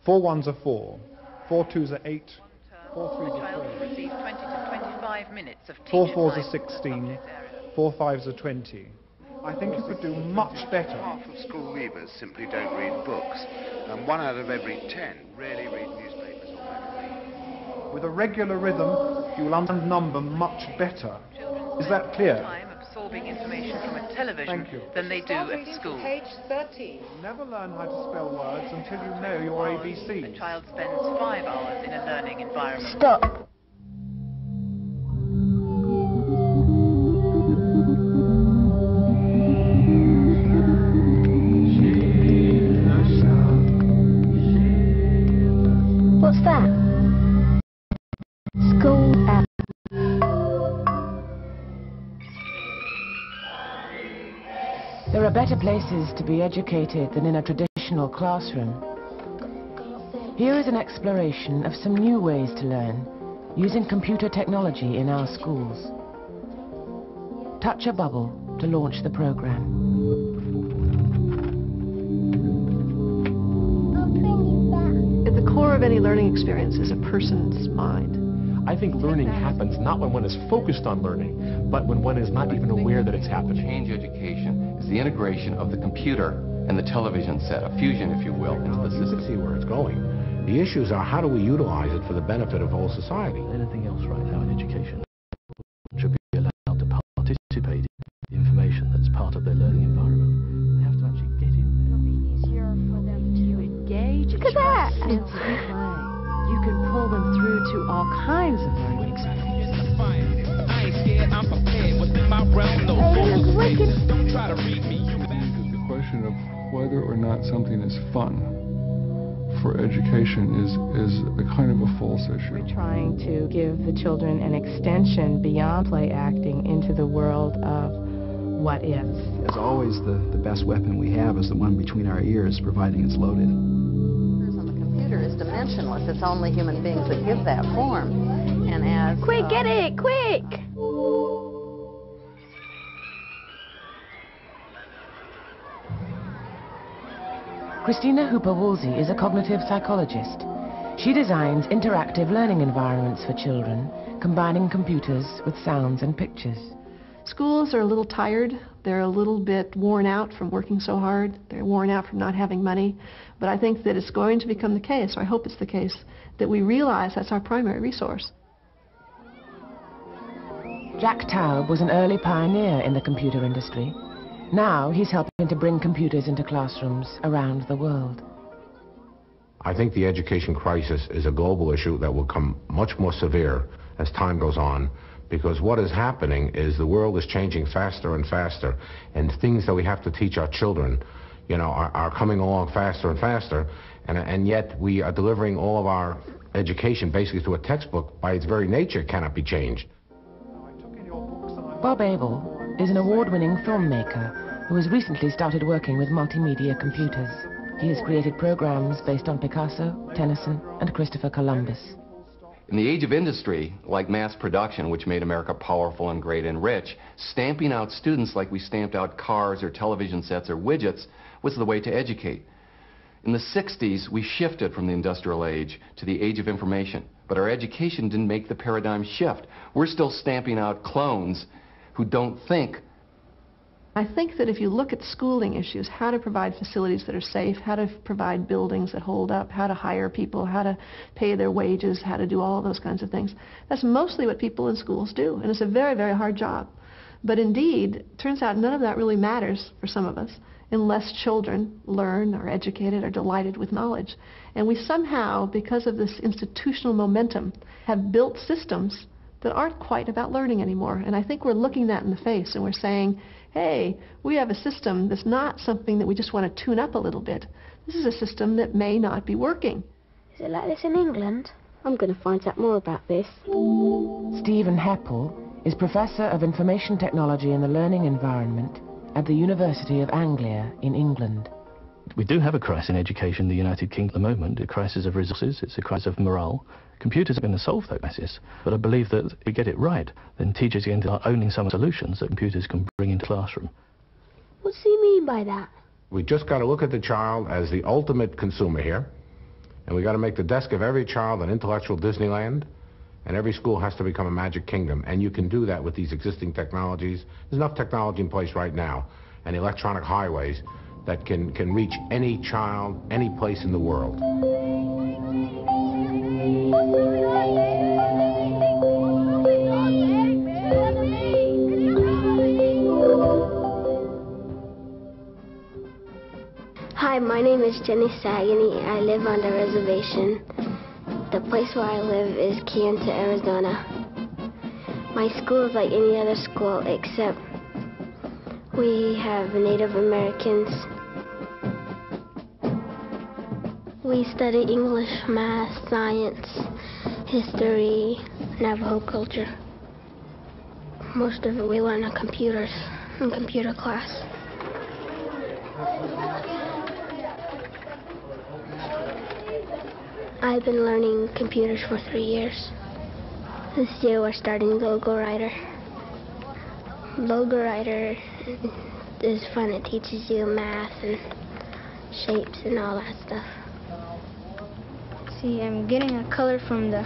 4 ones are 4, 4 twos are 8, 4 threes are Child 12, will receive 20 to 25 minutes of 4 teacher fours time are 16, per subject area. 4 fives are 20. I think you could do much better. Half of school leavers simply don't read books, and 1 out of every 10 rarely read newspapers or magazines. With a regular rhythm, you will understand number much better. Children Is that clear? spend more time absorbing information from a television Thank you. than they do at school. Page 13. You'll never learn how to spell words until you know your A ABCs. child spends 5 hours in a learning environment. Stop. What's that? School app. There are better places to be educated than in a traditional classroom. Here is an exploration of some new ways to learn using computer technology in our schools. Touch a bubble to launch the program. At the core of any learning experience is a person's mind. I think learning happens not when one is focused on learning, but when one is not even aware that it's happening. Change education is the integration of the computer and the television set, a fusion, if you will, into the You system. can see where it's going. The issues are how do we utilize it for the benefit of whole society? Anything else right now in education should be allowed to participate in information that's part of their learning environment. They have to actually get in there. It'll be easier for them to engage a child in play. You can pull them through to all kinds of learning experiences. The question of whether or not something is fun for education is a kind of a false issue. We're trying to give the children an extension beyond play acting into the world of what is. As always, the best weapon we have is the one between our ears, providing it's loaded. Is dimensionless. It's only human beings that give that form. And as quick, get it, quick! Christina Hooper-Woolsey is a cognitive psychologist. She designs interactive learning environments for children, combining computers with sounds and pictures. Schools are a little tired. They're a little bit worn out from working so hard. They're worn out from not having money. But I think that it's going to become the case, or I hope it's the case, that we realize that's our primary resource. Jack Taub was an early pioneer in the computer industry. Now he's helping to bring computers into classrooms around the world. I think the education crisis is a global issue that will become much more severe as time goes on, because what is happening is the world is changing faster and faster, and things that we have to teach our children, you know, are coming along faster and faster, and yet we are delivering all of our education basically through a textbook. By its very nature cannot be changed. Bob Abel is an award-winning filmmaker who has recently started working with multimedia computers. He has created programs based on Picasso, Tennyson, and Christopher Columbus. In the age of industry, like mass production, which made America powerful and great and rich, stamping out students like we stamped out cars or television sets or widgets was the way to educate. In the 60s, we shifted from the industrial age to the age of information, but our education didn't make the paradigm shift. We're still stamping out clones who don't think. I think that if you look at schooling issues, how to provide facilities that are safe, how to provide buildings that hold up, how to hire people, how to pay their wages, how to do all of those kinds of things, that's mostly what people in schools do, and it's a very, very hard job. But indeed, it turns out none of that really matters for some of us unless children learn, are educated, are delighted with knowledge. And we somehow, because of this institutional momentum, have built systems that aren't quite about learning anymore. And I think we're looking that in the face and we're saying, hey, we have a system that's not something that we just want to tune up a little bit. This is a system that may not be working. Is it like this in England? I'm going to find out more about this. Stephen Heppel is Professor of Information Technology in the Learning Environment at the University of Anglia in England. We do have a crisis in education in the United Kingdom at the moment, a crisis of resources, it's a crisis of morale. Computers are going to solve that crisis, but I believe that if we get it right, then teachers are going to start owning some solutions that computers can bring into the classroom. What's he mean by that? We just got to look at the child as the ultimate consumer here, And we got to make the desk of every child an intellectual Disneyland, and every school has to become a magic kingdom. And you can do that with these existing technologies. There's enough technology in place right now, and electronic highways that can reach any child, any place in the world. Hi, my name is Jenny Sagany. I live on the reservation. The place where I live is Kayenta, Arizona. My school is like any other school except we have Native Americans. We study English, math, science, history, Navajo culture. Most of it we learn on computers in computer class. I've been learning computers for 3 years. This year we're starting Logo Writer. Logo Writer is fun. It teaches you math and shapes and all that stuff. See, I'm getting a color from the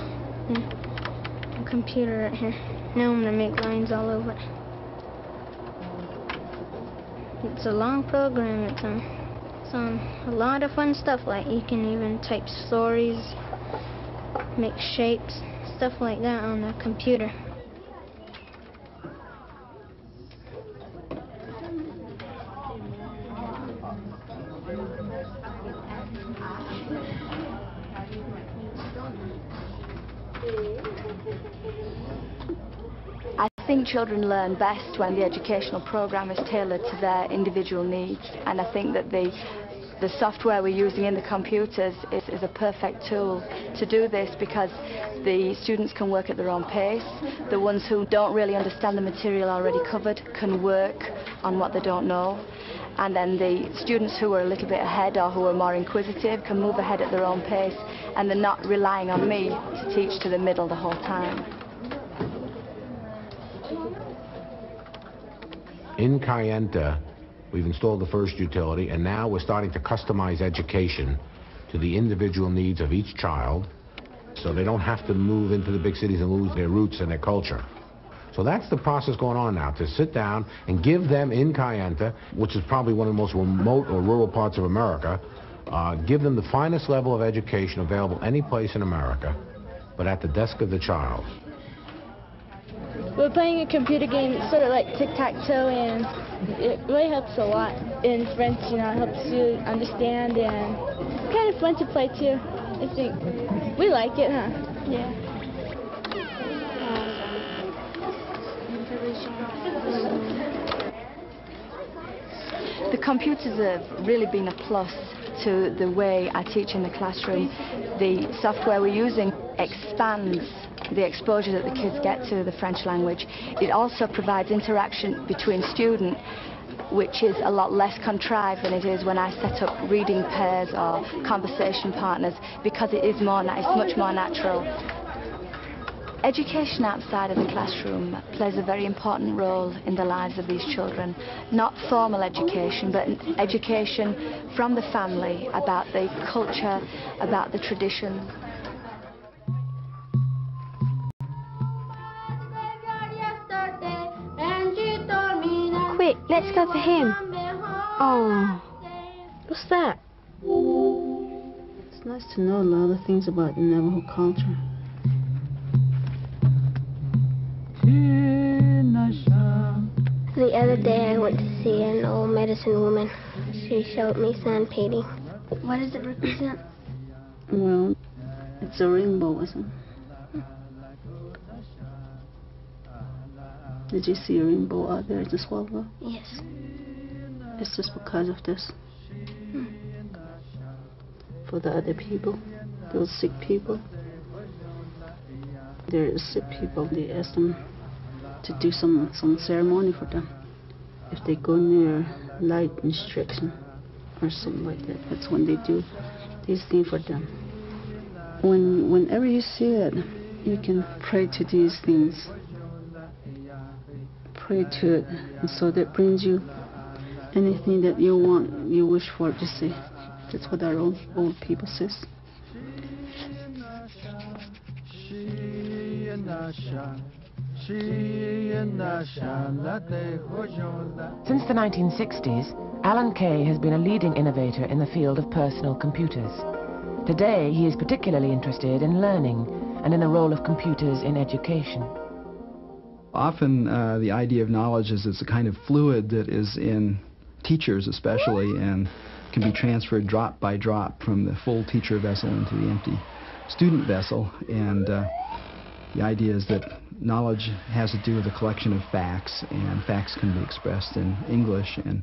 computer right here. Now I'm going to make lines all over it. It's a long program. It's a lot of fun stuff, like you can even type stories, make shapes, stuff like that on the computer. I think children learn best when the educational program is tailored to their individual needs, and I think that the software we're using in the computers is a perfect tool to do this, because the students can work at their own pace. The ones who don't really understand the material already covered can work on what they don't know, and then the students who are a little bit ahead or who are more inquisitive can move ahead at their own pace, and they're not relying on me to teach to the middle the whole time. In Kayenta, we've installed the first utility, and now we're starting to customize education to the individual needs of each child, so they don't have to move into the big cities and lose their roots and their culture. So that's the process going on now, to sit down and give them in Kayenta, which is probably one of the most remote or rural parts of America, give them the finest level of education available any place in America, but at the desk of the child. We're playing a computer game, sort of like tic-tac-toe, and it really helps a lot in French. You know, it helps you understand, and it's kind of fun to play too. I think we like it, huh? Yeah. The computers have really been a plus to the way I teach in the classroom. The software we're using expands the exposure that the kids get to the French language. It also provides interaction between students, which is a lot less contrived than it is when I set up reading pairs or conversation partners, because it's much more natural. Education outside of the classroom plays a very important role in the lives of these children. Not formal education, but education from the family about the culture, about the tradition. Quick, let's go for him. Oh, What's that? It's nice to know a lot of things about Navajo culture. The other day I went to see an old medicine woman. She showed me sand painting. What does it represent? Well, it's a rainbow, isn't it? Did you see a rainbow out there as well? Yes. It's just because of this. For the other people, those sick people. There is sick people, they ask them to do some ceremony for them. If they go near light restriction or something like that, that's when they do these things for them. Whenever you see it, you can pray to these things. Pray to it, and so that brings you anything that you want, you wish for, just say. That's what our old people says. Since the 1960s, Alan Kay has been a leading innovator in the field of personal computers. Today, he is particularly interested in learning and in the role of computers in education. Often, the idea of knowledge is it's a kind of fluid that is in teachers especially and can be transferred drop by drop from the full teacher vessel into the empty student vessel. And the idea is that knowledge has to do with a collection of facts, and facts can be expressed in English, and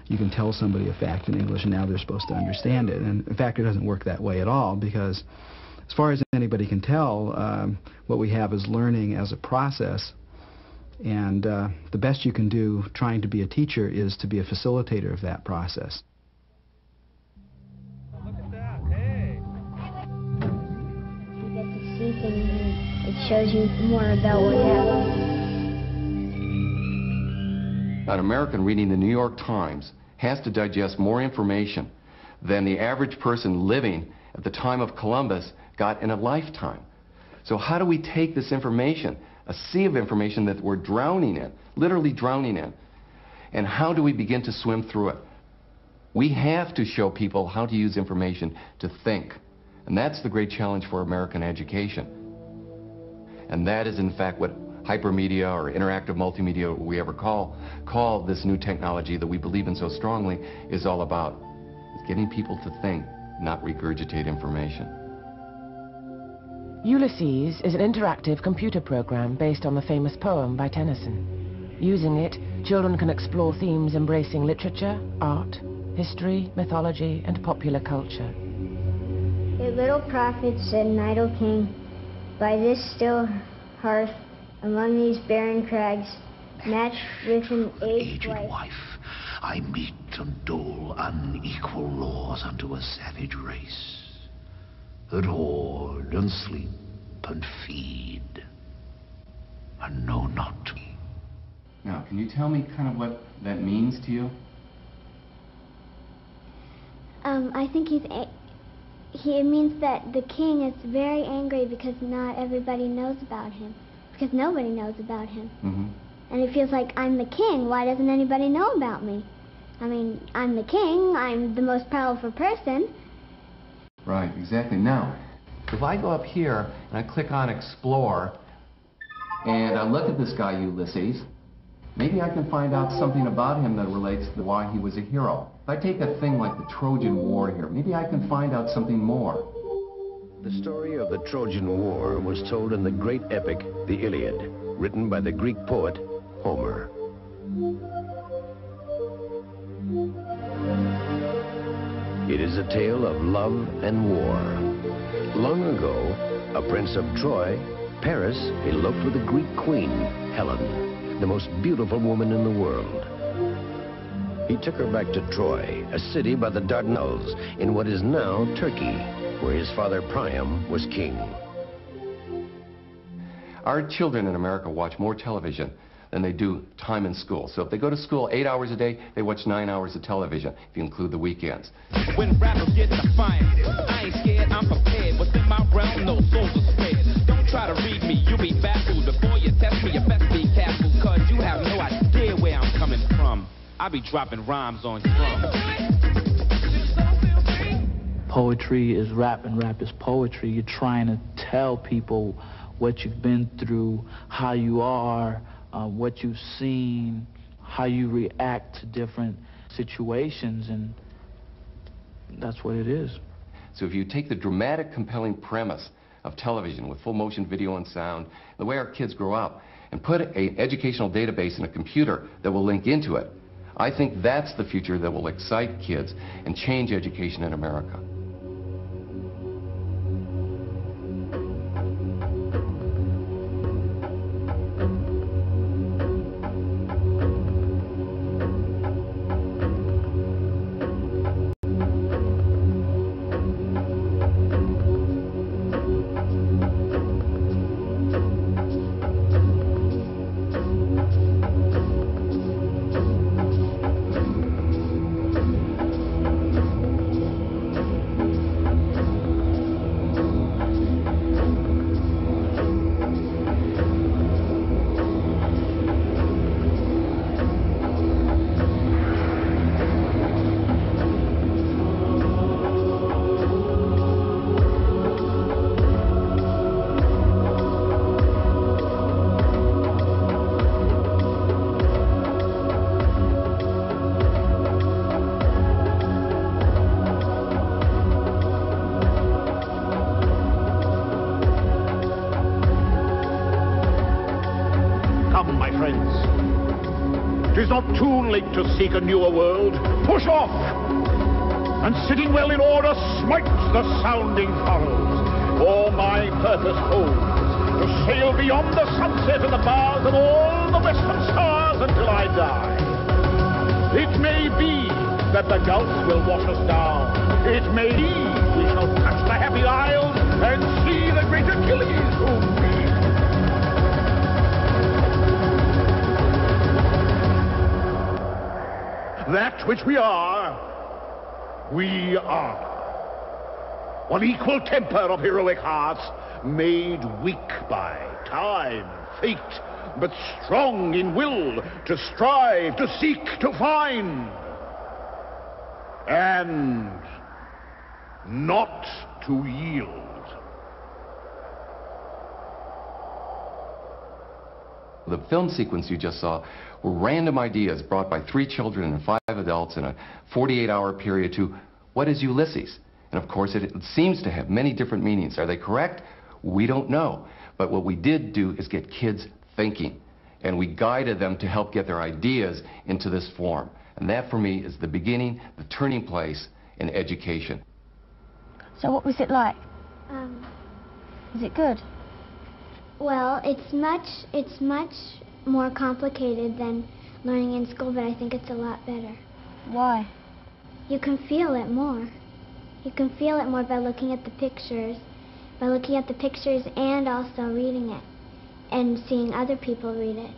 you can tell somebody a fact in English and now they're supposed to understand it. And in fact, it doesn't work that way at all, because as far as anybody can tell, what we have is learning as a process. And the best you can do trying to be a teacher is to be a facilitator of that process. You get to see things and it shows you more about what happened. An American reading the New York Times has to digest more information than the average person living at the time of Columbus got in a lifetime. So how do we take this information, a sea of information that we're drowning in, literally drowning in, and how do we begin to swim through it? We have to show people how to use information to think. And that's the great challenge for American education. And that is, in fact, what hypermedia or interactive multimedia, we ever call this new technology that we believe in so strongly, is all about. It's getting people to think, not regurgitate information. Ulysses is an interactive computer program based on the famous poem by Tennyson. Using it, children can explore themes embracing literature, art, history, mythology, and popular culture. A little prophet said, an idle king, by this still hearth, among these barren crags, matched with an aged wife, I meet and dole unequal laws unto a savage race, that hoard and sleep and feed, and know not me. Now, can you tell me kind of what that means to you? I think it means that the king is very angry because not everybody knows about him. Because nobody knows about him. Mm-hmm. And he feels like, I'm the king, why doesn't anybody know about me? I mean, I'm the king, I'm the most powerful person. Right, exactly. Now, if I go up here and I click on Explore, and I look at this guy, Ulysses, maybe I can find out something about him that relates to why he was a hero. If I take a thing like the Trojan War here, maybe I can find out something more. The story of the Trojan War was told in the great epic, the Iliad, written by the Greek poet Homer. It is a tale of love and war. Long ago, a prince of Troy, Paris, eloped with a Greek queen, Helen, the most beautiful woman in the world. He took her back to Troy, a city by the Dardanelles, in what is now Turkey, where his father Priam was king. Our children in America watch more television than they do time in school. So if they go to school 8 hours a day, they watch 9 hours of television, if you include the weekends. When rappers get defiant, I ain't scared, I'm prepared. What's in my realm, no souls are spared. Don't try to read me, you'll be baffled. Before you test me, you best be careful, cause you have no idea where I'm coming from. I be dropping rhymes on drums. Poetry is rap and rap is poetry. You're trying to tell people what you've been through, how you are, what you've seen, how you react to different situations, and that's what it is. So if you take the dramatic, compelling premise of television with full motion video and sound, the way our kids grow up, and put an educational database in a computer that will link into it, I think that's the future that will excite kids and change education in America. friends. It is not too late to seek a newer world. Push off! And sitting well in order, smite the sounding furrows. For my purpose holds to sail beyond the sunset and the bars of all the western stars until I die. It may be that the gulfs will wash us down. It may be we shall touch the happy isles and see the great Achilles whom we... That which we are. One equal temper of heroic hearts, made weak by time, fate, but strong in will to strive, to seek, to find, and not to yield. The film sequence you just saw were random ideas brought by 3 children and 5 adults in a 48-hour period to what is Ulysses? And of course it seems to have many different meanings. Are they correct? We don't know. But what we did do is get kids thinking. And we guided them to help get their ideas into this form. And that for me is the beginning, the turning place in education. So what was it like? Is it good? Well, it's much more complicated than learning in school, but I think it's a lot better. Why? You can feel it more. You can feel it more by looking at the pictures, and also reading it, and seeing other people read it.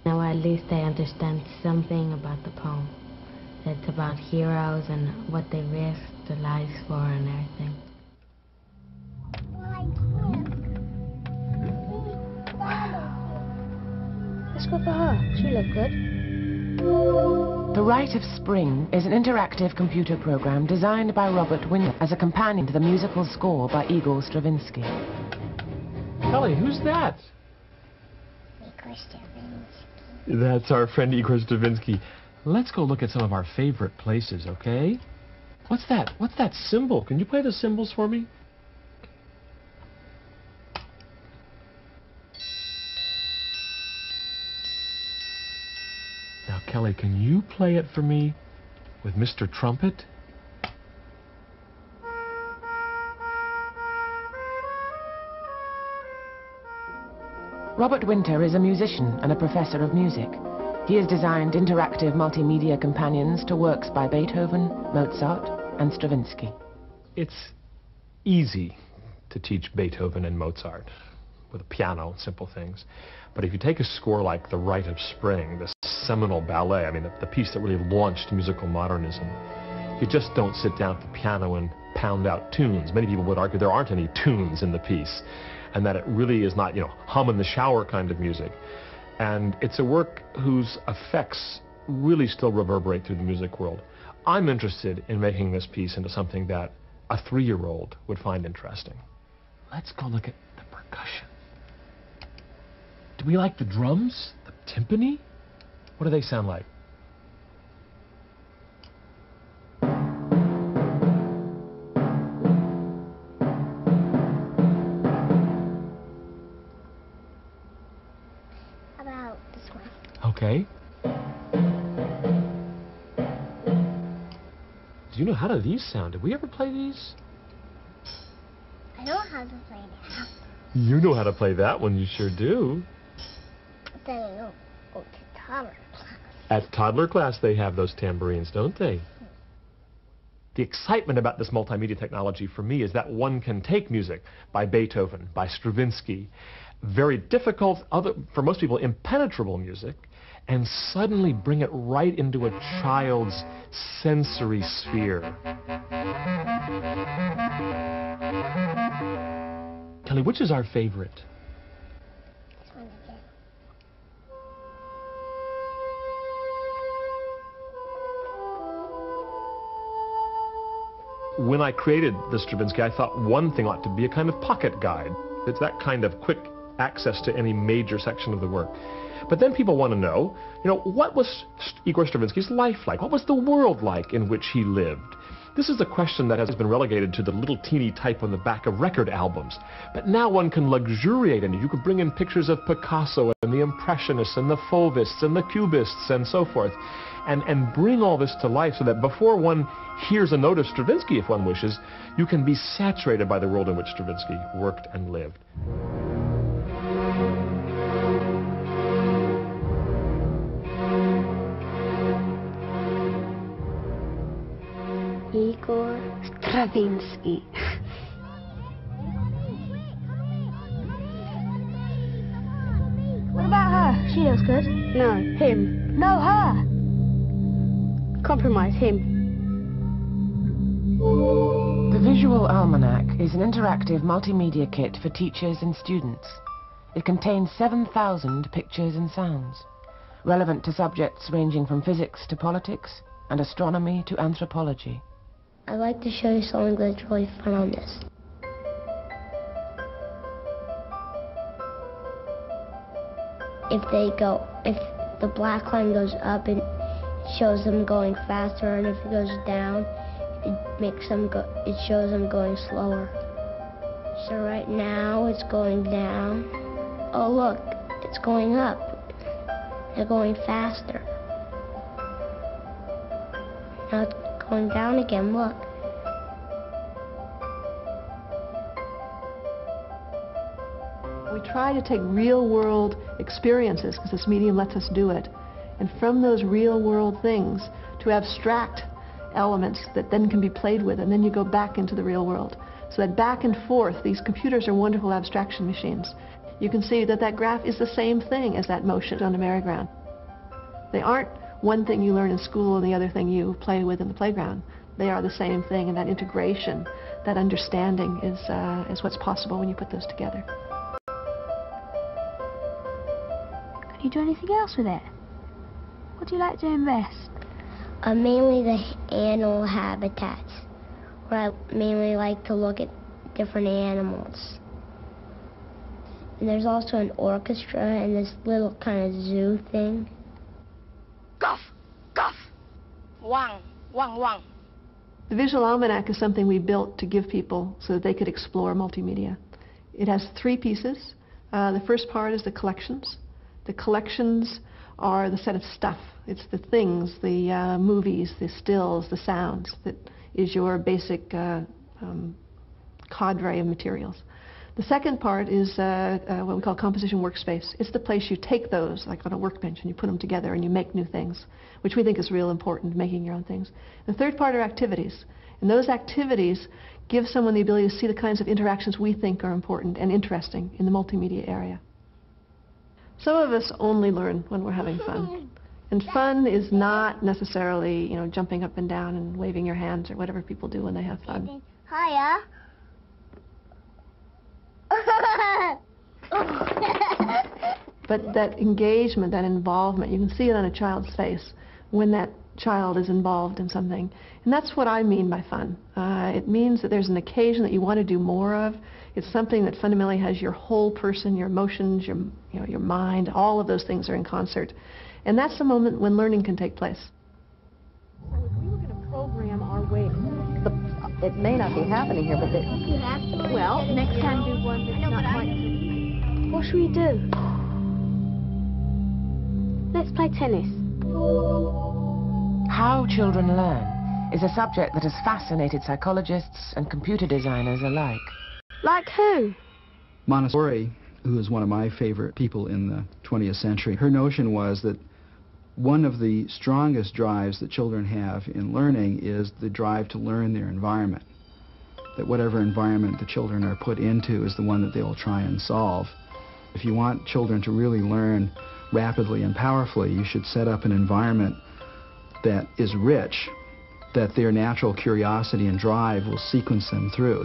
Now at least I understand something about the poem. It's about heroes and what they risked their lives for and everything. Let's go for her. She looked good. The Rite of Spring is an interactive computer program designed by Robert Winter as a companion to the musical score by Igor Stravinsky. Kelly, who's that? Igor Stravinsky. That's our friend Igor Stravinsky. Let's go look at some of our favorite places, okay? What's that? What's that symbol? Can you play the symbols for me? Now, Kelly, can you play it for me with Mr. Trumpet? Robert Winter is a musician and a professor of music. He has designed interactive multimedia companions to works by Beethoven, Mozart, and Stravinsky. It's easy to teach Beethoven and Mozart with a piano, simple things. But if you take a score like the Rite of Spring, this seminal ballet, I mean, the piece that really launched musical modernism, you just don't sit down at the piano and pound out tunes. Many people would argue there aren't any tunes in the piece, and that it really is not, hum in the shower kind of music. And it's a work whose effects really still reverberate through the music world. I'm interested in making this piece into something that a 3-year-old would find interesting. Let's go look at the percussion. Do we like the drums? The timpani? What do they sound like? About this one. Okay. Do you know how do these sound? Did we ever play these? I know how to play that. You know how to play that one, you sure do. Then I know go to toddler class. At toddler class they have those tambourines, don't they? The excitement about this multimedia technology for me is that one can take music by Beethoven, by Stravinsky, very difficult, for most people impenetrable music, and suddenly bring it right into a child's sensory sphere. Kelly, which is our favorite? This one again. When I created the Stravinsky, I thought one thing ought to be a kind of pocket guide. It's that kind of quick access to any major section of the work. But then people want to know, what was Igor Stravinsky's life like? What was the world like in which he lived? This is a question that has been relegated to the little teeny type on the back of record albums. But now one can luxuriate in it. You can bring in pictures of Picasso and the Impressionists and the Fauvists and the Cubists and so forth, and bring all this to life so that before one hears a note of Stravinsky, if one wishes, you can be saturated by the world in which Stravinsky worked and lived. Igor Stravinsky. What about her? She looks good. No, him. No, her. Compromise him. The Visual Almanac is an interactive multimedia kit for teachers and students. It contains 7,000 pictures and sounds, relevant to subjects ranging from physics to politics and astronomy to anthropology. I'd like to show you something that's really fun on this. If the black line goes up, it shows them going faster, and if it goes down, it shows them going slower. So right now it's going down. Oh look, it's going up. They're going faster. Now it's going down again, look. We try to take real-world experiences, because this medium lets us do it, and from those real-world things to abstract elements that then can be played with, and then you go back into the real world. So that back and forth, these computers are wonderful abstraction machines. You can see that that graph is the same thing as that motion on the merry-go-round. They aren't one thing you learn in school and the other thing you play with in the playground. They are the same thing, and that integration, that understanding is what's possible when you put those together. Can you do anything else with it? What do you like doing best? Mainly the animal habitats, where I mainly like to look at different animals. And there's also an orchestra and this little kind of zoo thing. Guff, guff, wang, wang, wang. The Visual Almanac is something we built to give people so that they could explore multimedia. It has 3 pieces. The first part is the collections. The collections are the set of stuff. It's the things, the movies, the stills, the sounds, that is your basic cadre of materials. The second part is what we call composition workspace. It's the place you take those, like on a workbench, and you put them together and you make new things, which we think is real important, making your own things. The third part are activities. And those activities give someone the ability to see the kinds of interactions we think are important and interesting in the multimedia area. Some of us only learn when we're having fun. And fun is not necessarily, you know, jumping up and down and waving your hands or whatever people do when they have fun. Hiya. But that engagement, that involvement, you can see it on a child's face when that child is involved in something. And that's what I mean by fun. It means that there's an occasion that you want to do more of. It's something that fundamentally has your whole person, your emotions, your mind, all of those things are in concert. And that's the moment when learning can take place. So if we were going to program our way, it may not be happening here, but well, next time do one that's not quite. What should we do? Let's play tennis. How children learn is a subject that has fascinated psychologists and computer designers alike. Like who? Montessori, who is one of my favorite people in the 20th century, her notion was that one of the strongest drives that children have in learning is the drive to learn their environment. That whatever environment the children are put into is the one that they will try and solve. If you want children to really learn rapidly and powerfully, you should set up an environment that is rich, that their natural curiosity and drive will sequence them through.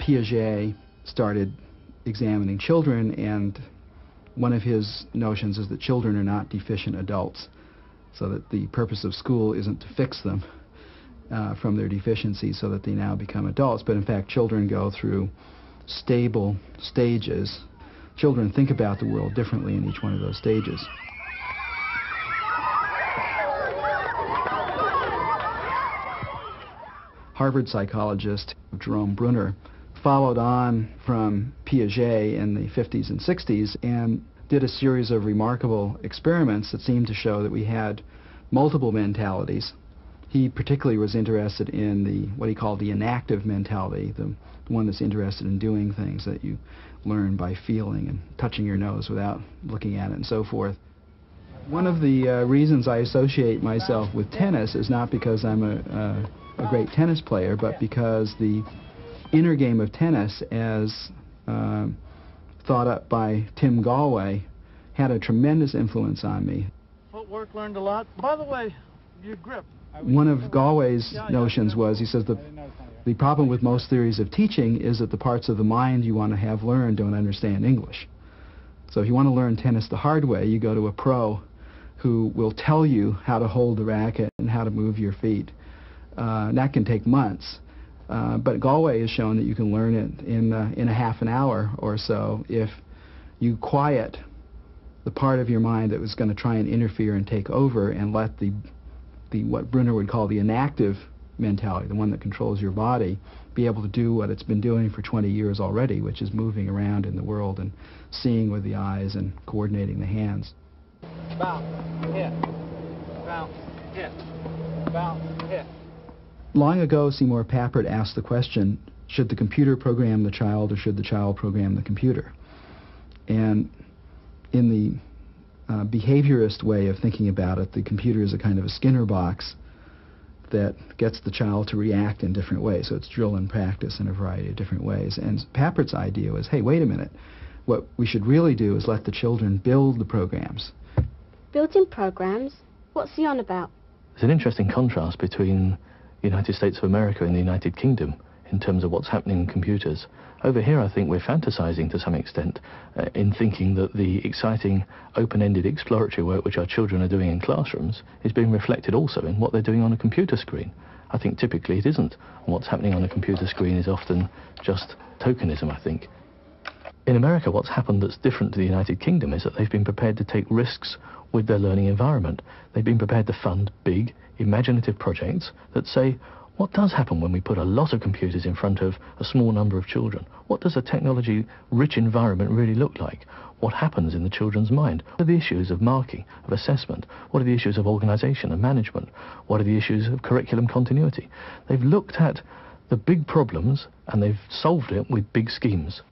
Piaget started examining children, and one of his notions is that children are not deficient adults, so that the purpose of school isn't to fix them from their deficiencies so that they now become adults, but in fact children go through stable stages. Children think about the world differently in each one of those stages. Harvard psychologist Jerome Bruner followed on from Piaget in the 50s and 60s and did a series of remarkable experiments that seemed to show that we had multiple mentalities. He particularly was interested in what he called the inactive mentality, the one that's interested in doing things that you learn by feeling and touching your nose without looking at it and so forth. One of the reasons I associate myself with tennis is not because I'm a great tennis player, but because the inner game of tennis, as thought up by Tim Galway, had a tremendous influence on me. Footwork, learned a lot. By the way, your grip. One of Galway's notions was, he says, the problem with most theories of teaching is that the parts of the mind you want to have learned don't understand English. So if you want to learn tennis the hard way, you go to a pro who will tell you how to hold the racket and how to move your feet. That can take months. But Galway has shown that you can learn it in a half an hour or so if you quiet the part of your mind that was going to try and interfere and take over and let what Bruner would call the inactive mentality, the one that controls your body, be able to do what it's been doing for 20 years already, which is moving around in the world and seeing with the eyes and coordinating the hands. Bounce, hit, bounce, hit, bounce, hit. Long ago, Seymour Papert asked the question, should the computer program the child or should the child program the computer? And in the behaviorist way of thinking about it, the computer is a kind of a Skinner box that gets the child to react in different ways. So it's drill and practice in a variety of different ways. And Papert's idea was, hey, wait a minute. What we should really do is let the children build the programs. Building programs? What's he on about? There's an interesting contrast between the United States of America and the United Kingdom in terms of what's happening in computers. Over here, I think we're fantasizing to some extent in thinking that the exciting, open-ended exploratory work which our children are doing in classrooms is being reflected also in what they're doing on a computer screen. I think typically it isn't. What's happening on a computer screen is often just tokenism, I think. In America, what's happened that's different to the United Kingdom is that they've been prepared to take risks with their learning environment. They've been prepared to fund big, imaginative projects that say, what does happen when we put a lot of computers in front of a small number of children? What does a technology-rich environment really look like? What happens in the children's mind? What are the issues of marking, of assessment? What are the issues of organization and management? What are the issues of curriculum continuity? They've looked at the big problems and they've solved it with big schemes.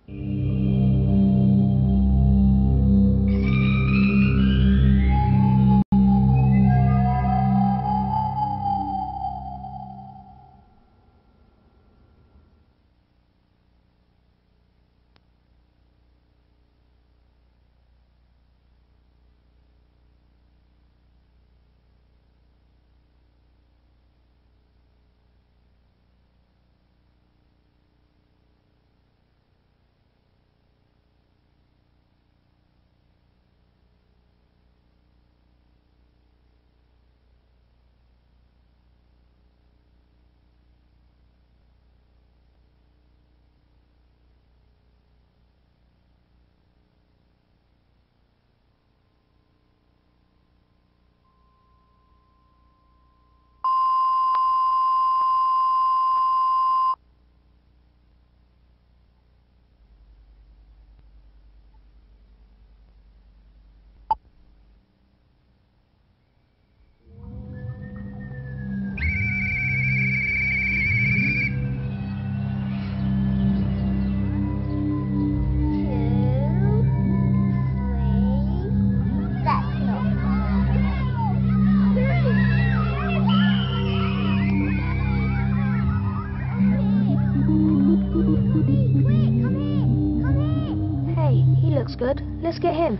Good. Let's get him.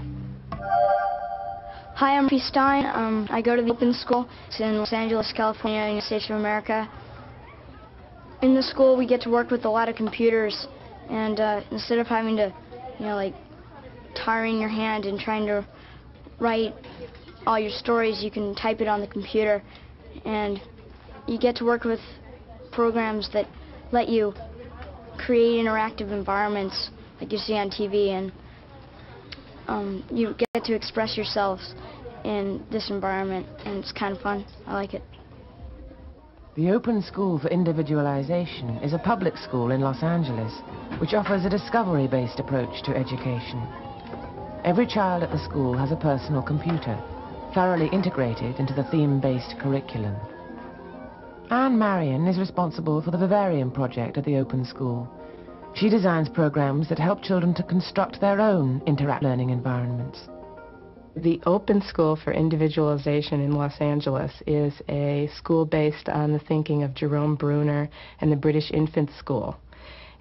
Hi, I'm Stein. I go to the open school. It's in Los Angeles, California, United States of America. In the school, we get to work with a lot of computers, and instead of having to, like tiring your hand and trying to write all your stories, you can type it on the computer, and you get to work with programs that let you create interactive environments like you see on TV, and you get to express yourselves in this environment, and it's kind of fun. I like it. The Open School for Individualization is a public school in Los Angeles which offers a discovery-based approach to education. Every child at the school has a personal computer, thoroughly integrated into the theme-based curriculum. Anne Marion is responsible for the Vivarium project at the Open School. She designs programs that help children to construct their own interactive learning environments. The Open School for Individualization in Los Angeles is a school based on the thinking of Jerome Bruner and the British Infant School.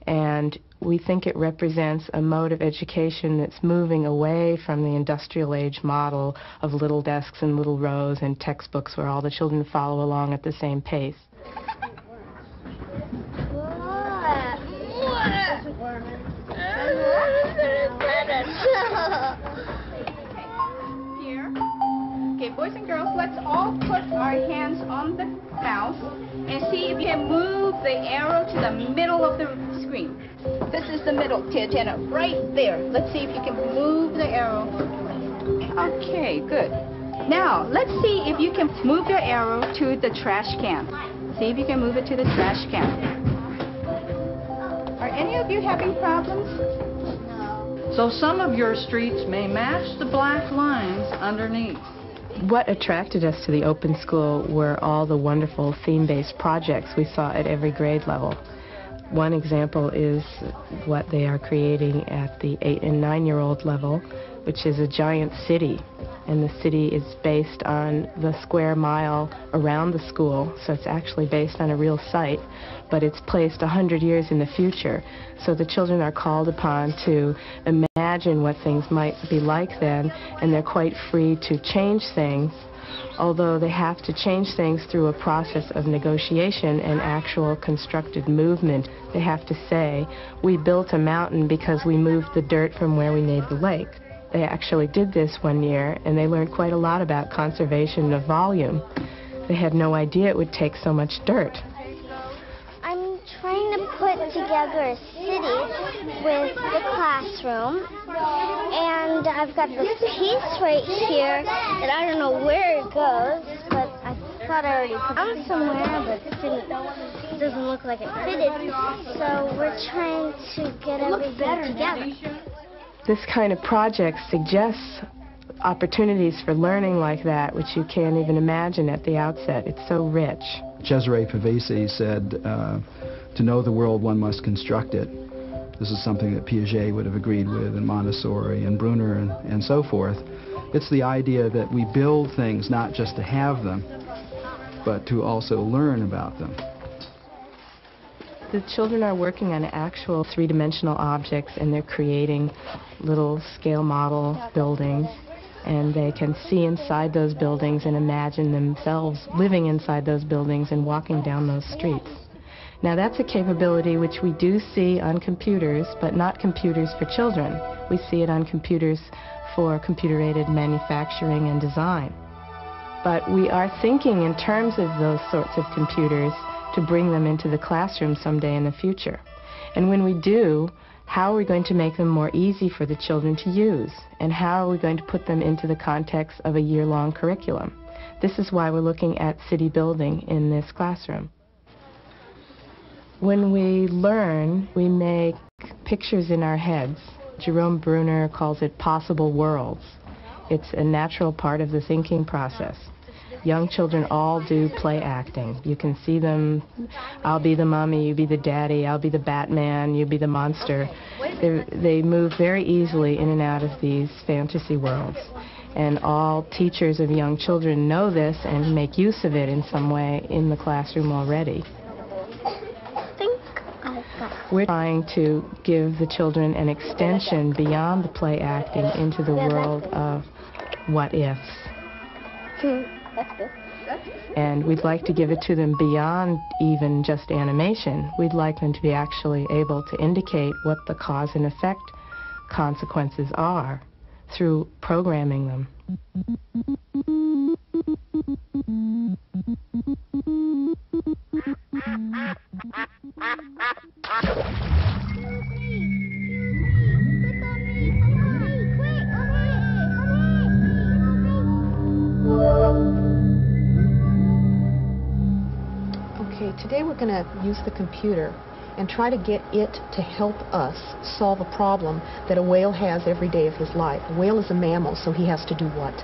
And we think it represents a mode of education that's moving away from the industrial age model of little desks and little rows and textbooks where all the children follow along at the same pace. Okay, boys and girls, let's all put our hands on the mouse and see if you can move the arrow to the middle of the screen. This is the middle, Tiana, right there. Let's see if you can move the arrow. Okay, good. Now, let's see if you can move your arrow to the trash can. See if you can move it to the trash can. Are any of you having problems? So some of your streets may match the black lines underneath. What attracted us to the Open School were all the wonderful theme-based projects we saw at every grade level. One example is what they are creating at the 8- and 9-year-old level, which is a giant city. And the city is based on the square mile around the school, so it's actually based on a real site, but it's placed 100 years in the future. So the children are called upon to imagine what things might be like then, and they're quite free to change things, although they have to change things through a process of negotiation and actual constructed movement. They have to say, we built a mountain because we moved the dirt from where we made the lake. They actually did this one year, and they learned quite a lot about conservation of volume. They had no idea it would take so much dirt. I'm trying to put together a city with the classroom, and I've got this piece right here that I don't know where it goes, but I thought I already found somewhere, but it doesn't look like it fitted, so we're trying to get everything together. This kind of project suggests opportunities for learning like that, which you can't even imagine at the outset. It's so rich. Cesare Pavese said, to know the world, one must construct it. This is something that Piaget would have agreed with, and Montessori, and Bruner, and so forth. It's the idea that we build things not just to have them, but to also learn about them. The children are working on actual three-dimensional objects, and they're creating little scale model buildings, and they can see inside those buildings and imagine themselves living inside those buildings and walking down those streets. Now that's a capability which we do see on computers, but not computers for children. We see it on computers for computer-aided manufacturing and design. But we are thinking in terms of those sorts of computers to bring them into the classroom someday in the future. And when we do, how are we going to make them more easy for the children to use? And how are we going to put them into the context of a year-long curriculum? This is why we're looking at city building in this classroom. When we learn, we make pictures in our heads. Jerome Bruner calls it possible worlds. It's a natural part of the thinking process. Young children all do play acting. You can see them, I'll be the mommy, you be the daddy, I'll be the Batman, you be the monster. They move very easily in and out of these fantasy worlds. And all teachers of young children know this and make use of it in some way in the classroom already. We're trying to give the children an extension beyond the play acting into the world of what ifs. And we'd like to give it to them beyond even just animation. We'd like them to be actually able to indicate what the cause and effect consequences are through programming them. Today we're going to use the computer and try to get it to help us solve a problem that a whale has every day of his life. A whale is a mammal, so he has to do what?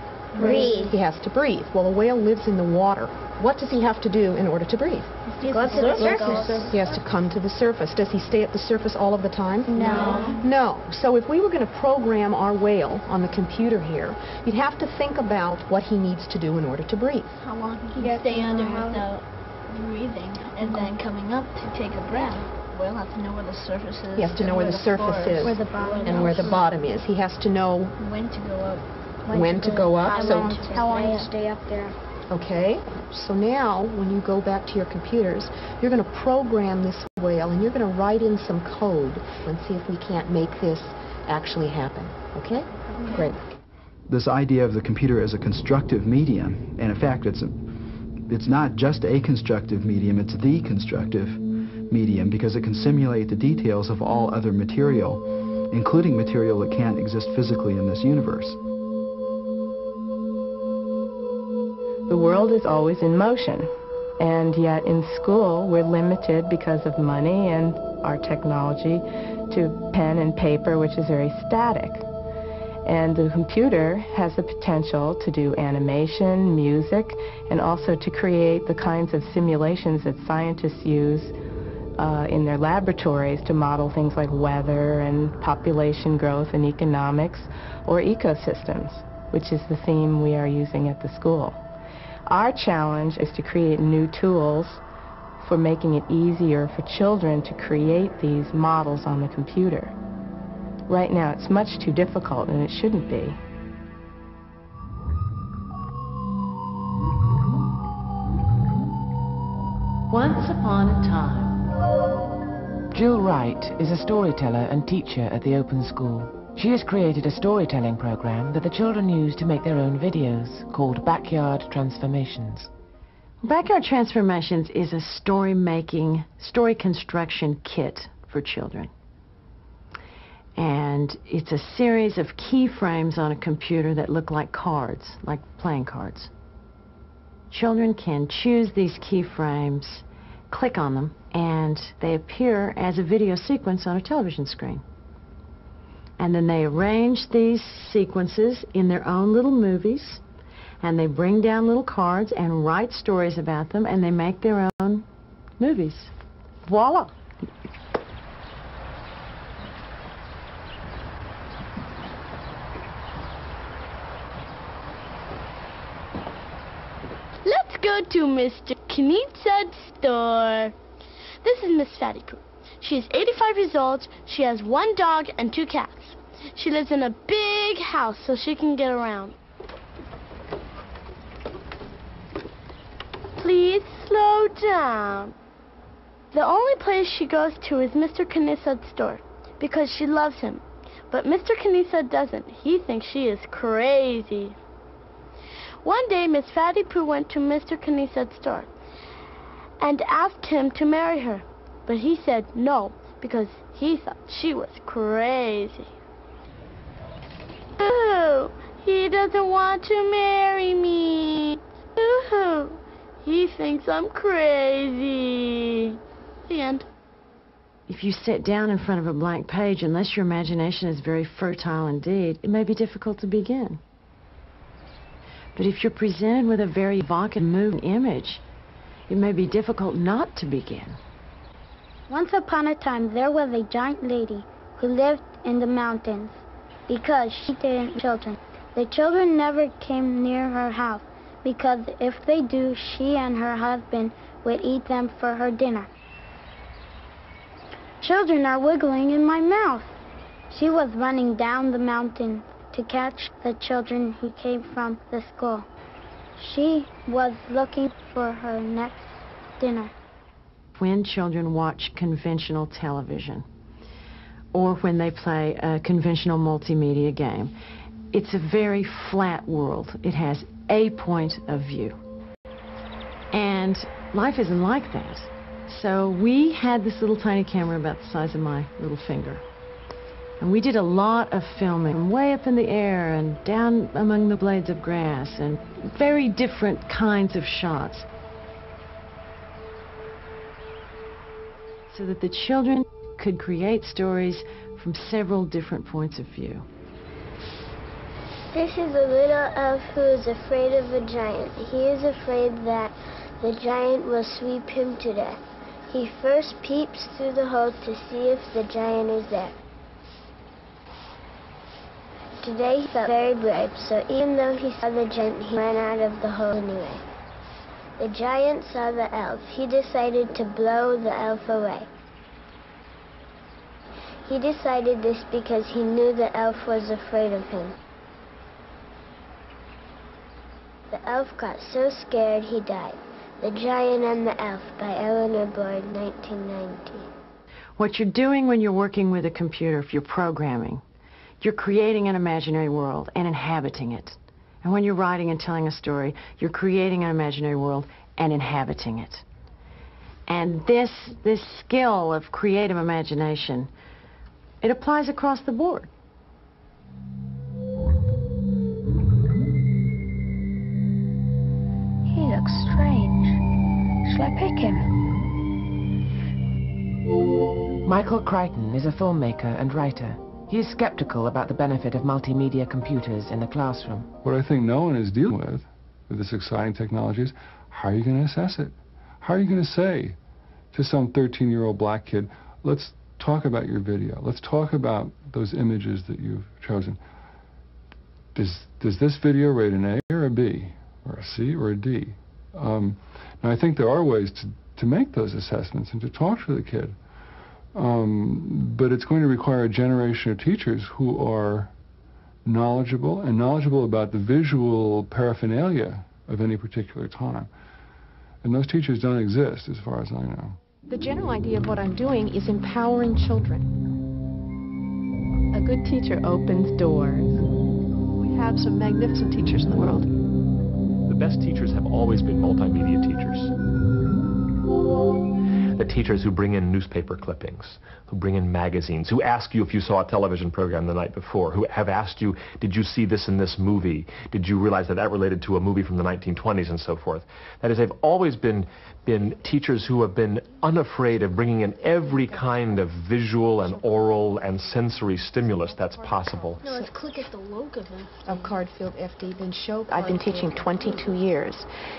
Breathe. He has to breathe. Well, a whale lives in the water. What does he have to do in order to breathe? Go to the surface. He has to come to the surface. Does he stay at the surface all of the time? No. No. So if we were going to program our whale on the computer here, you'd have to think about what he needs to do in order to breathe. How long can he stay under without breathing and then coming up to take a breath? We'll have to know where the surface is. He has to know where the surface is. Where the bottom and where the bottom is. He has to know when to go up. When to go up. How long to stay up there. Okay, so now when you go back to your computers, you're going to program this whale and you're going to write in some code and see if we can't make this actually happen. Okay? Great. This idea of the computer as a constructive medium, and in fact it's not just a constructive medium, it's the constructive medium, because it can simulate the details of all other material, including material that can't exist physically in this universe. The world is always in motion, and yet in school we're limited because of money and our technology to pen and paper, which is very static. And the computer has the potential to do animation, music, and also to create the kinds of simulations that scientists use in their laboratories to model things like weather and population growth and economics, or ecosystems, which is the theme we are using at the school. Our challenge is to create new tools for making it easier for children to create these models on the computer. Right now it's much too difficult, and it shouldn't be. Once upon a time. Jill Wright is a storyteller and teacher at the Open School. She has created a storytelling program that the children use to make their own videos, called Backyard Transformations. Backyard Transformations is a story-making, story construction kit for children. And it's a series of keyframes on a computer that look like cards, like playing cards. Children can choose these keyframes, click on them, and they appear as a video sequence on a television screen. And then they arrange these sequences in their own little movies, and they bring down little cards and write stories about them, and they make their own movies. Voila! Let's go to Mr. Knizard's store. This is Miss Fatty Poo. She is 85 years old. She has 1 dog and 2 cats. She lives in a big house so she can get around. Please slow down. The only place she goes to is Mr. Knizard's store because she loves him. But Mr. Knizard doesn't. He thinks she is crazy. One day, Miss Fatty Poo went to Mr. Knizard's store and asked him to marry her. But he said no, because he thought she was crazy. Ooh, he doesn't want to marry me. Ooh, he thinks I'm crazy. The end. If you sit down in front of a blank page, unless your imagination is very fertile indeed, it may be difficult to begin. But if you're presented with a very evocative, moving image, it may be difficult not to begin. Once upon a time, there was a giant lady who lived in the mountains because she didn't have children. The children never came near her house because if they do, she and her husband would eat them for her dinner. Children are wiggling in my mouth. She was running down the mountain to catch the children who came from the school. She was looking for her next dinner. When children watch conventional television or when they play a conventional multimedia game, it's a very flat world. It has a point of view. And life isn't like that. So we had this little tiny camera about the size of my little finger. And we did a lot of filming, way up in the air and down among the blades of grass, and very different kinds of shots. so that the children could create stories from several different points of view. This is a little elf who is afraid of a giant. He is afraid that the giant will sweep him to death. He first peeps through the hole to see if the giant is there. Today he felt very brave, so even though he saw the giant, he ran out of the hole anyway. The giant saw the elf. He decided to blow the elf away. He decided this because he knew the elf was afraid of him. The elf got so scared he died. The Giant and the Elf by Eleanor Boyd, 1990. What you're doing when you're working with a computer, if you're programming, you're creating an imaginary world and inhabiting it. And when you're writing and telling a story, you're creating an imaginary world and inhabiting it. And this skill of creative imagination, it applies across the board. He looks strange. Shall I pick him? Michael Crichton is a filmmaker and writer. He is skeptical about the benefit of multimedia computers in the classroom. What I think no one is dealing with this exciting technology is, how are you going to assess it? How are you going to say to some 13-year-old black kid, let's talk about your video. Let's talk about those images that you've chosen. Does this video rate an A or a B, or a C or a D? Now, I think there are ways to make those assessments and to talk to the kid. But it's going to require a generation of teachers who are knowledgeable about the visual paraphernalia of any particular time. And those teachers don't exist, as far as I know. The general idea of what I'm doing is empowering children. A good teacher opens doors. We have some magnificent teachers in the world. The best teachers have always been multimedia teachers. The teachers who bring in newspaper clippings, who bring in magazines, who ask you if you saw a television program the night before, who have asked you, did you see this in this movie? Did you realize that that related to a movie from the 1920s and so forth? That is, they've always been teachers who have been unafraid of bringing in every kind of visual and oral and sensory stimulus that's possible. No, let's click at the logo then. Of Cardfield FD, then show. I've been teaching 22 years,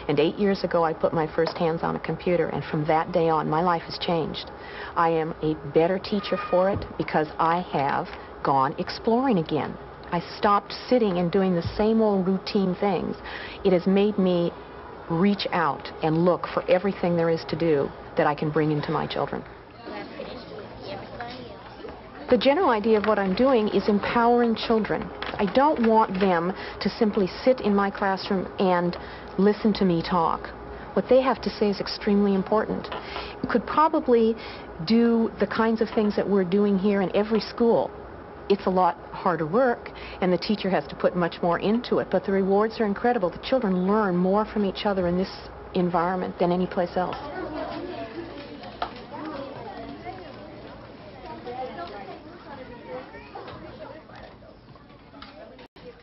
and 8 years ago I put my first hands on a computer, and from that day on my life has changed. I am a better teacher for it because I have gone exploring again. I stopped sitting and doing the same old routine things. It has made me reach out and look for everything there is to do that I can bring into my children. The general idea of what I'm doing is empowering children. I don't want them to simply sit in my classroom and listen to me talk. What they have to say is extremely important. You could probably do the kinds of things that we're doing here in every school. It's a lot harder work, and the teacher has to put much more into it, but the rewards are incredible. The children learn more from each other in this environment than any place else.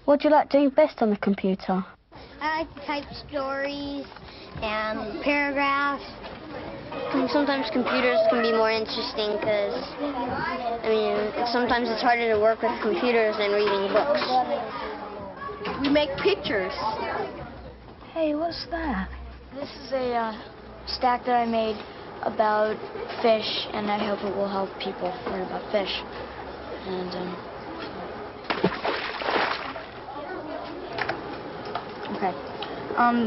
What do you like doing best on the computer? I like to type stories and paragraphs. Sometimes computers can be more interesting because, sometimes it's harder to work with computers than reading books. We make pictures. Hey, what's that? This is a stack that I made about fish, and I hope it will help people learn about fish. And,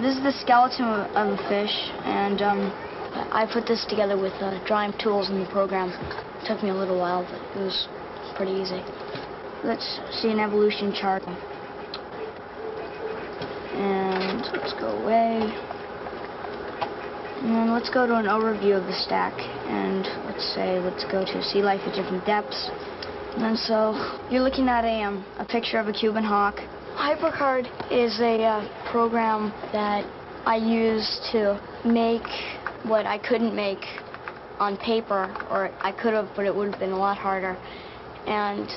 this is the skeleton of a fish, and I put this together with drawing tools in the program. It took me a little while, but it was pretty easy. Let's see an evolution chart. And let's go away. And then let's go to an overview of the stack. And let's go to sea life at different depths. And then so you're looking at a picture of a Cuban hawk. HyperCard is a program that I use to make what I couldn't make on paper, or I could have, but it would have been a lot harder. And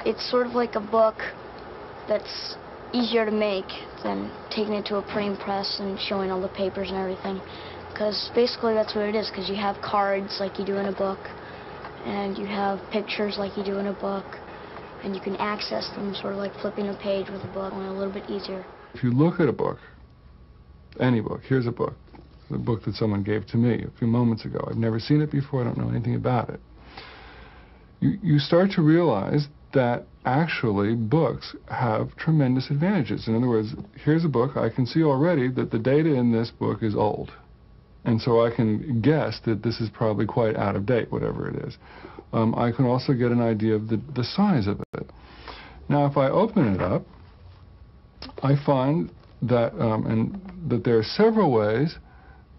it's sort of like a book that's easier to make than taking it to a printing press and showing all the papers and everything. Because basically that's what it is, because you have cards like you do in a book, and you have pictures like you do in a book, and you can access them sort of like flipping a page with a book, only a little bit easier. If you look at a book, any book, here's a book, the book that someone gave to me a few moments ago. I've never seen it before, I don't know anything about it. You start to realize that actually books have tremendous advantages. In other words, here's a book, I can see already that the data in this book is old. And so I can guess that this is probably quite out of date, whatever it is. I can also get an idea of the size of it. Now, if I open it up, I find that, that there are several ways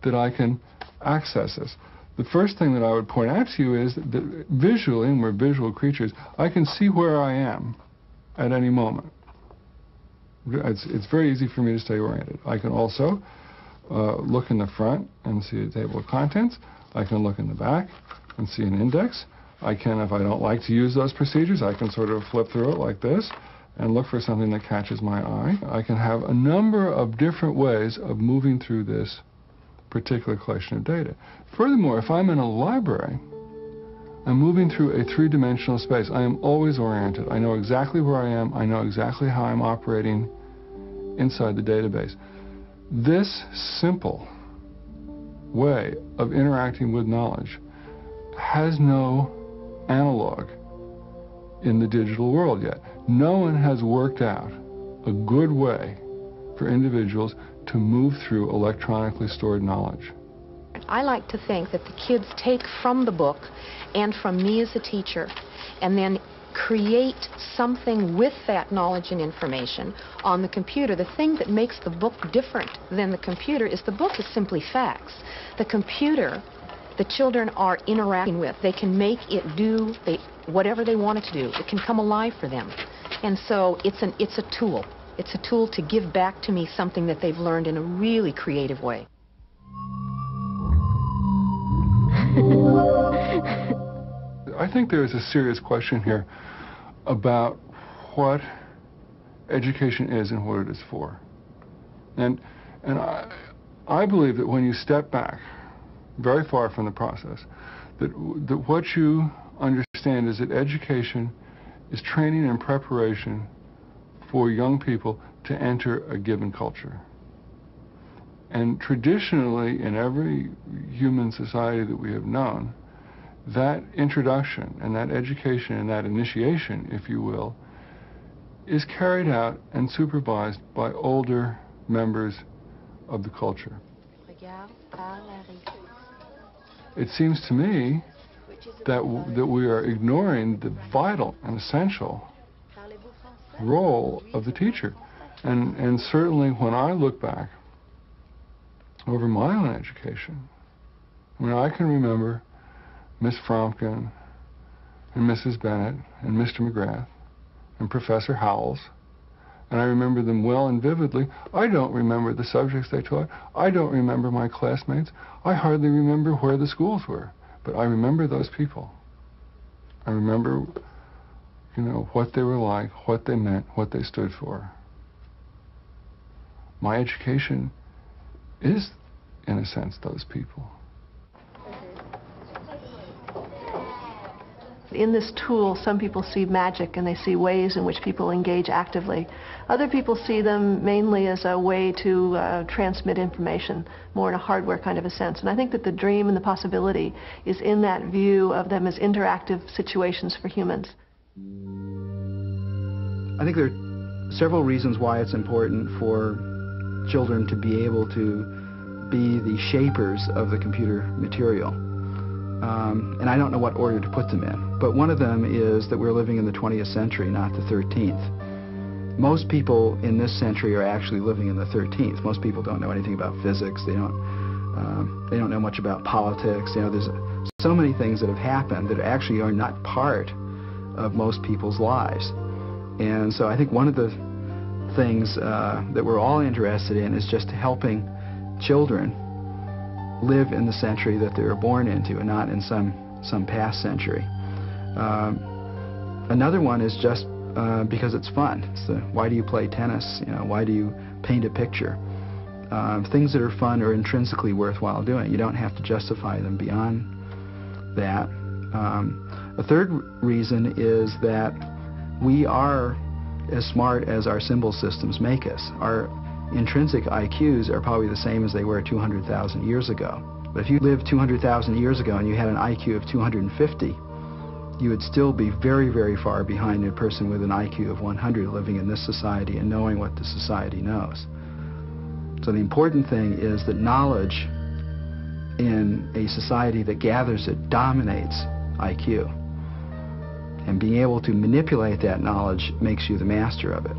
that I can access this. The first thing that I would point out to you is that visually, and we're visual creatures, I can see where I am at any moment. It's very easy for me to stay oriented. I can also look in the front and see a table of contents. I can look in the back and see an index. I can, if I don't like to use those procedures, I can sort of flip through it like this and look for something that catches my eye. I can have a number of different ways of moving through this particular collection of data. Furthermore, if I'm in a library, I'm moving through a three-dimensional space. I am always oriented. I know exactly where I am. I know exactly how I'm operating inside the database. This simple way of interacting with knowledge has no analog in the digital world yet. No one has worked out a good way for individuals to move through electronically stored knowledge. I like to think that the kids take from the book and from me as a teacher and then create something with that knowledge and information on the computer. The thing that makes the book different than the computer is the book is simply facts. The computer, the children are interacting with. They can make it do whatever they want it to do. It can come alive for them. And so it's a tool. It's a tool to give back to me something that they've learned in a really creative way. I think there is a serious question here about what education is and what it is for. And I believe that when you step back very far from the process, that what you understand is that education is training and preparation for young people to enter a given culture. And traditionally, in every human society that we have known, that introduction and that education and that initiation, if you will, is carried out and supervised by older members of the culture. It seems to me that we are ignoring the vital and essential role of the teacher. And certainly when I look back over my own education, I mean, I can remember Miss Fromkin and Mrs. Bennett and Mr. McGrath and Professor Howells, and I remember them well and vividly. I don't remember the subjects they taught. I don't remember my classmates. I hardly remember where the schools were, but I remember those people. I remember, you know, what they were like, what they meant, what they stood for. My education is, in a sense, those people. In this tool, some people see magic and they see ways in which people engage actively. Other people see them mainly as a way to transmit information, more in a hardware kind of a sense. And I think that the dream and the possibility is in that view of them as interactive situations for humans. I think there are several reasons why it's important for children to be able to be the shapers of the computer material. And I don't know what order to put them in, but one of them is that we're living in the 20th century, not the 13th. Most people in this century are actually living in the 13th. Most people don't know anything about physics. They don't know much about politics. You know, there's so many things that have happened that actually are not part of most people's lives. And so I think one of the things that we're all interested in is just helping children live in the century that they were born into and not in some past century. Another one is just because it's fun. It's why do you play tennis? You know, why do you paint a picture? Things that are fun are intrinsically worthwhile doing. You don't have to justify them beyond that. A third reason is that we are as smart as our symbol systems make us. Our intrinsic IQs are probably the same as they were 200,000 years ago. But if you lived 200,000 years ago and you had an IQ of 250, you would still be very, very far behind a person with an IQ of 100 living in this society and knowing what the society knows. So the important thing is that knowledge in a society that gathers it dominates IQ. And being able to manipulate that knowledge makes you the master of it.